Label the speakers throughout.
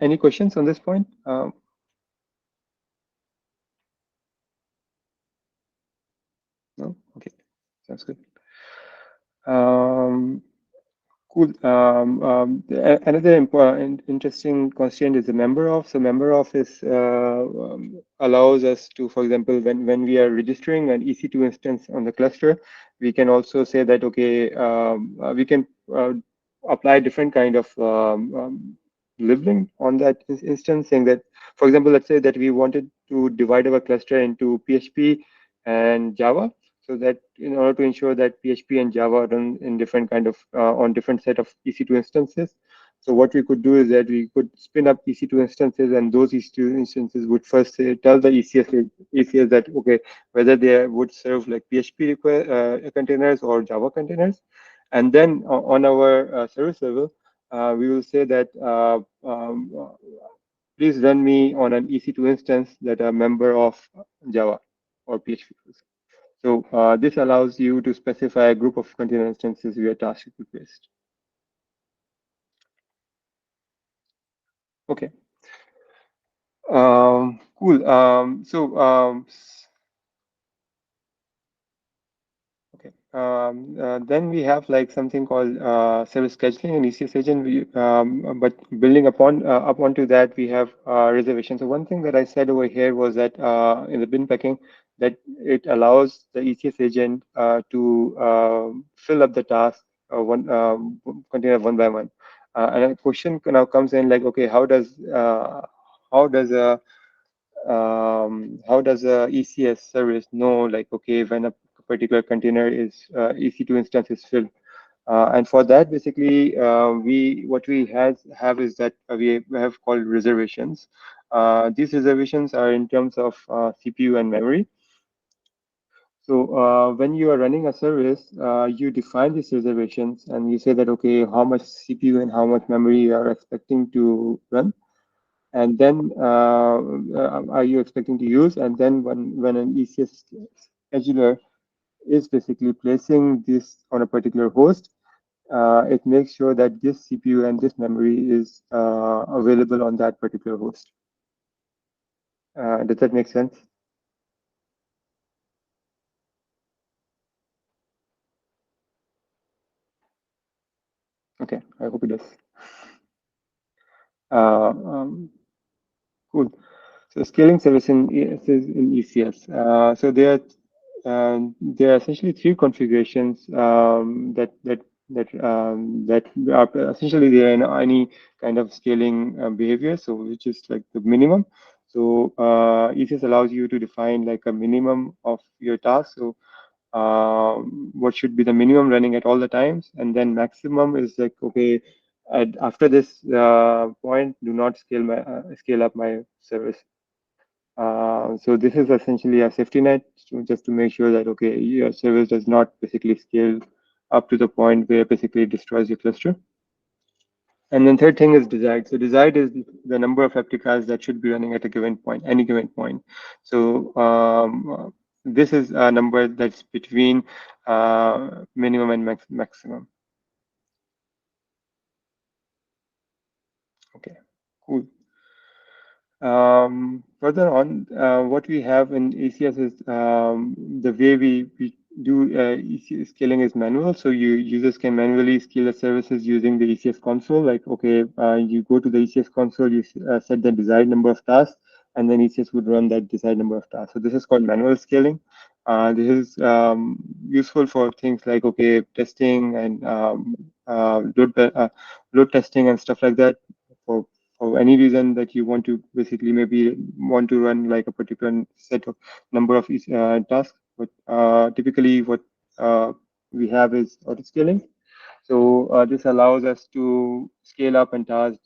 Speaker 1: Any questions on this point? No? Okay, sounds good. Cool. Another important, interesting constraint is the member of. So member of is allows us to, for example, when we are registering an EC2 instance on the cluster, we can also say that, okay, we can apply different kind of labeling on that instance, saying that, for example, let's say that we wanted to divide our cluster into PHP and Java, so that in order to ensure that PHP and Java run in different kind of on different set of EC2 instances. So what we could do is that we could spin up EC2 instances, and those EC2 instances would first say, tell the ECS that, okay, whether they would serve like PHP containers or Java containers. And then on our service level, we will say that please run me on an EC2 instance that are member of Java or PHP. So this allows you to specify a group of container instances via task request. Okay. Cool. Okay. Then we have like something called service scheduling and ECS agent. But building up onto that, we have reservations. So one thing that I said over here was that in the bin packing, that it allows the ECS agent to fill up the task one container one by one. And a question now comes in like, okay, how does a ECS service know like, okay, when a particular container is EC2 instance is filled? And for that, basically, what we have is that we have called reservations. These reservations are in terms of CPU and memory. So when you are running a service, you define these reservations and you say that, okay, how much CPU and how much memory you are expecting to run. And then are you expecting to use? And then when an ECS scheduler is basically placing this on a particular host, it makes sure that this CPU and this memory is available on that particular host. Does that make sense? Okay, I hope it does. Cool. So scaling service in ECS. So there are essentially three configurations that are essentially there in any kind of scaling behavior. So which is like the minimum. So ECS allows you to define like a minimum of your task. So what should be the minimum running at all the times, and then maximum is like, okay, after this point, do not scale up my service. So this is essentially a safety net, just to make sure that, okay, your service does not basically scale up to the point where basically it destroys your cluster. And then third thing is desired. So desired is the number of replicas that should be running at a given point, any given point. So this is a number that's between minimum and maximum. Okay, cool. Further on, what we have in ECS is the way we do ECS scaling is manual. So users can manually scale the services using the ECS console. Like, okay, you go to the ECS console, you set the desired number of tasks, and then ECS would run that desired number of tasks. So this is called manual scaling. This is useful for things like, okay, testing and load testing and stuff like that. For any reason that you want to basically maybe want to run like a particular set of number of tasks. But typically what we have is autoscaling. So this allows us to scale up and task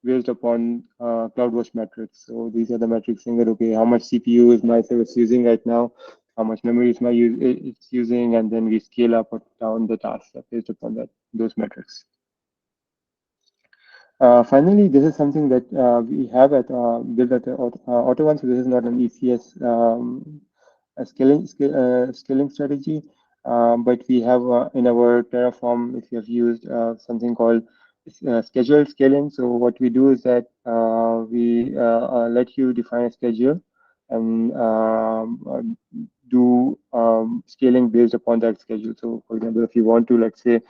Speaker 1: based upon CloudWatch metrics. So these are the metrics saying that, okay, how much CPU is my service using right now, how much memory is it's using, and then we scale up or down the tasks based upon those metrics. Finally, this is something that we have built at Auto1. So this is not an ECS scaling strategy, but we have in our Terraform, if you have used something called scheduled scaling. So what we do is that we let you define a schedule and do scaling based upon that schedule. So for example, if you want to, let's say,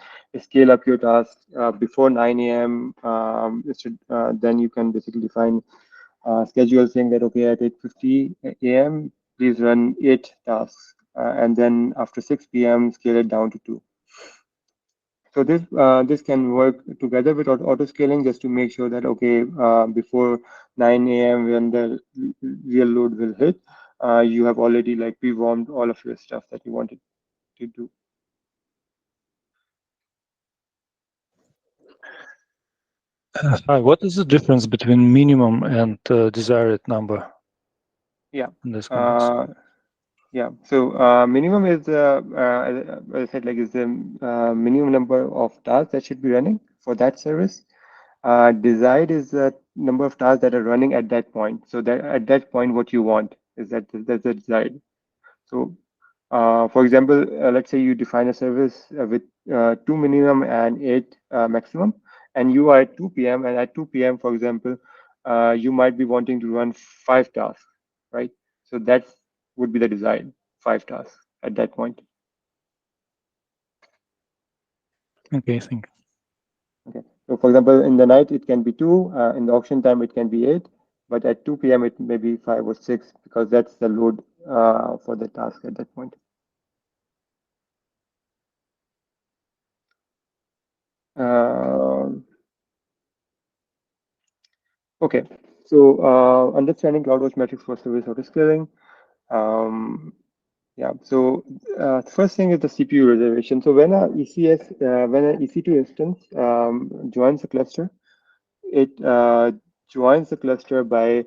Speaker 1: scale up your task before 9 a.m., then you can basically define schedule saying that, okay, at 8:50 a.m., please run 8 tasks. And then after 6 p.m., scale it down to 2. So this can work together with auto scaling just to make sure that, okay, before 9 a.m. when the real load will hit, you have already like pre-warmed all of your stuff that you wanted to do.
Speaker 2: Hi, what is the difference between minimum and desired number?
Speaker 1: Yeah.
Speaker 2: In this context?
Speaker 1: Yeah. So minimum is as I said, like is the minimum number of tasks that should be running for that service. Desired is the number of tasks that are running at that point. So that at that point, what you want is that's the desired. So for example, let's say you define a service with 2 minimum and 8 maximum, and you are at 2 p.m. and at 2 p.m., for example, you might be wanting to run 5 tasks, right? So that would be the design, 5 tasks at that point.
Speaker 2: Okay, thank you.
Speaker 1: Okay. So for example, in the night, it can be 2, in the auction time, it can be 8, but at 2 p.m., it may be 5 or 6 because that's the load for the task at that point. Okay, so understanding CloudWatch metrics for service autoscaling. Yeah, so first thing is the CPU reservation. So when a ECS, when an EC2 instance joins a cluster, it joins the cluster by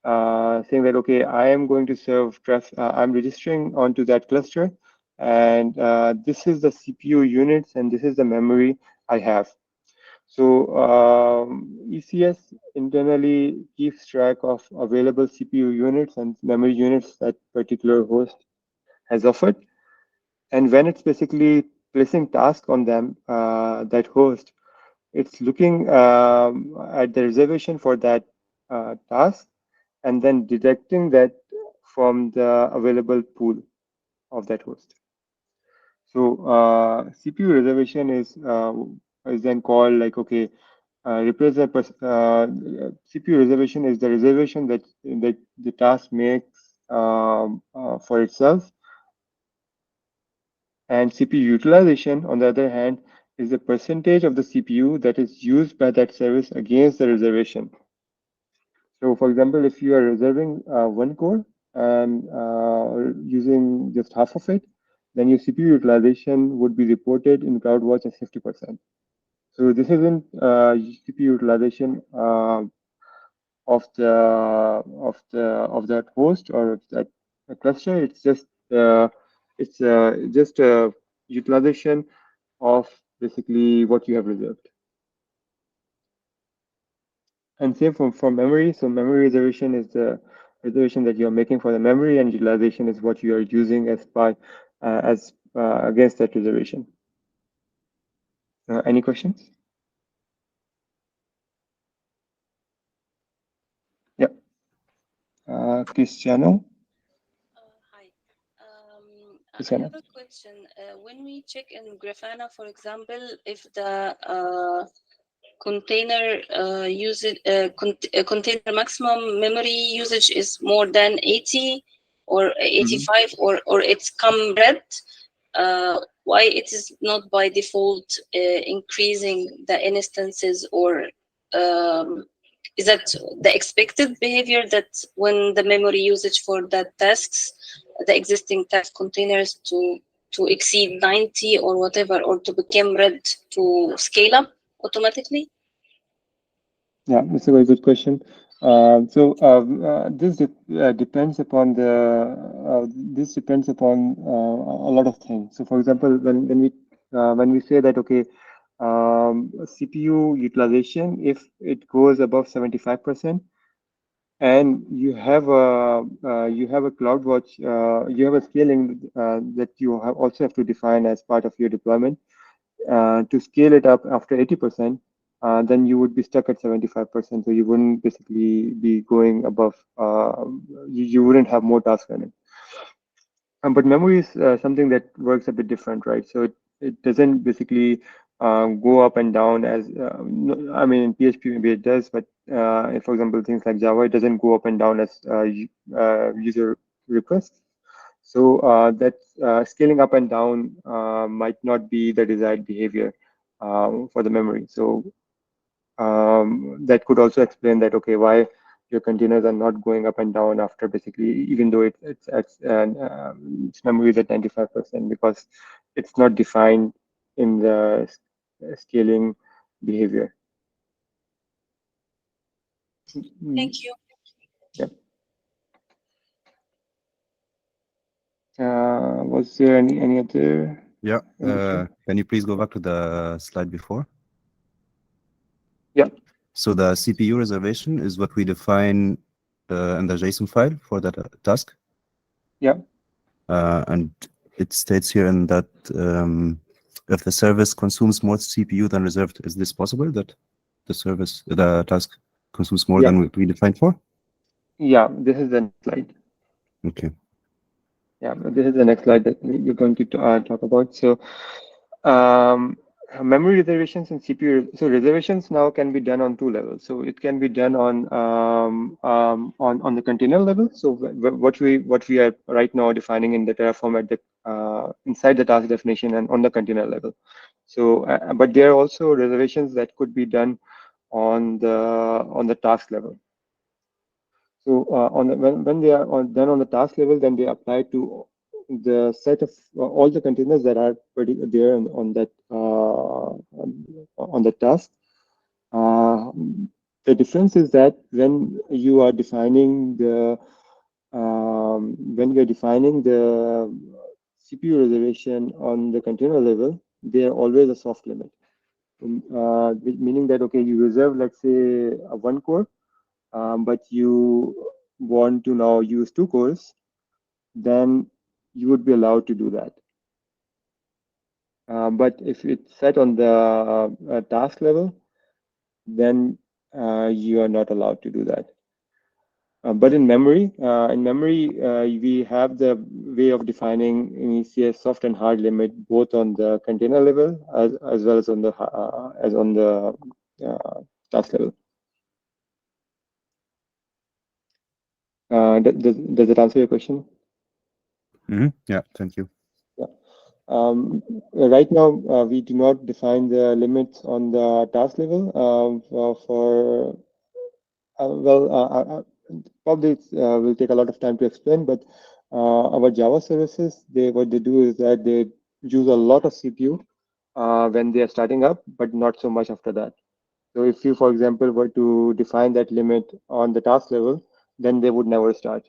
Speaker 1: saying that, okay, I am going to serve traffic, I'm registering onto that cluster, and this is the CPU units, and this is the memory I have. So ECS internally keeps track of available CPU units and memory units that particular host has offered. And when it's basically placing tasks on them, that host, it's looking at the reservation for that task and then deducting that from the available pool of that host. So CPU reservation is then called like, okay, CPU reservation is the reservation that the task makes for itself, and CPU utilization, on the other hand, is the percentage of the CPU that is used by that service against the reservation. So, for example, if you are reserving 1 core and using just half of it, then your CPU utilization would be reported in CloudWatch as 50%. So this isn't CPU utilization of that host or that cluster. It's just utilization of basically what you have reserved. And same for memory. So memory reservation is the reservation that you're making for the memory, and utilization is what you are using as part against that reservation. Any questions? Yeah. Cristiano?
Speaker 3: Hi. I have a question. When we check in Grafana, for example, if the container container maximum memory usage is more than 80 or 85, or it's come red, why it is not by default increasing the instances, or is that the expected behavior that when the memory usage for that tasks, the existing task containers to exceed 90 or whatever, or to become red, to scale up automatically?
Speaker 1: Yeah, that's a very good question. This depends upon a lot of things. So, for example, when we say that, okay, CPU utilization, if it goes above 75%, and you have a CloudWatch, you have a scaling that you also have to define as part of your deployment to scale it up after 80%. then you would be stuck at 75%. So you wouldn't basically be going above, you wouldn't have more tasks running. But memory is something that works a bit different, right? So it doesn't basically go up and down as, I mean, in PHP maybe it does, but for example, things like Java, it doesn't go up and down as user requests. So that scaling up and down might not be the desired behavior for the memory. So that could also explain that, okay, why your containers are not going up and down after basically, even though its memory is at 95%, because it's not defined in the scaling behavior.
Speaker 3: Thank you.
Speaker 1: Yeah. Was there any other?
Speaker 4: Yeah. Can you please go back to the slide before?
Speaker 1: Yeah.
Speaker 4: So the CPU reservation is what we define in the JSON file for that task.
Speaker 1: Yeah.
Speaker 4: And it states here in that if the service consumes more CPU than reserved, is this possible that the task consumes more than we defined for?
Speaker 1: Yeah, this is the next slide.
Speaker 4: Okay.
Speaker 1: Yeah, this is the next slide that we're going to talk about. So memory reservations and CPU. So reservations now can be done on two levels. So it can be done on the container level. So what we are right now defining in the Terraform at the inside the task definition and on the container level. So but there are also reservations that could be done on the task level. So when they are done on the task level, then they apply to the set of all the containers that are there on the task. The difference is that when you are defining the CPU reservation on the container level, they are always a soft limit, meaning that, okay, you reserve, let's say, one core, but you want to now use 2 cores, then you would be allowed to do that. But if it's set on the task level, then you are not allowed to do that. But in memory, we have the way of defining in ECS soft and hard limit both on the container level as well as on the task level. Does it answer your question?
Speaker 4: Mm-hmm. Yeah, thank you.
Speaker 1: Yeah. Right now, we do not define the limits on the task level probably it will take a lot of time to explain, but our Java services, what they do is that they use a lot of CPU when they are starting up, but not so much after that. So if you, for example, were to define that limit on the task level, then they would never start.